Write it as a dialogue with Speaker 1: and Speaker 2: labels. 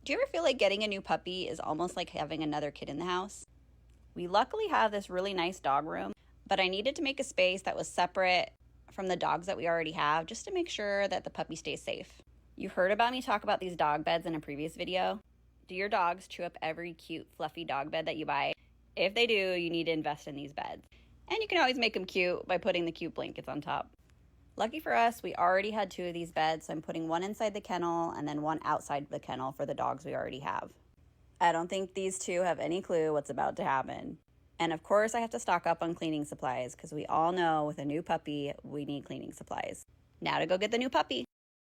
Speaker 1: Do you ever feel like getting a new puppy is almost like having another kid in the house? We luckily have this really nice dog room, but I needed to make a space that was separate from the dogs that we already have just to make sure that the puppy stays safe. You heard about me talk about these dog beds in a previous video. Do your dogs chew up every cute, fluffy dog bed that you buy? If they do, you need to invest in these beds. And you can always make them cute by putting the cute blankets on top. Lucky for us, we already had 2 of these beds, so I'm putting one inside the kennel and then one outside the kennel for the dogs we already have. I don't think these 2 have any clue what's about to happen. And of course, I have to stock up on cleaning supplies because we all know with a new puppy, we need cleaning supplies. Now to go get the new puppy.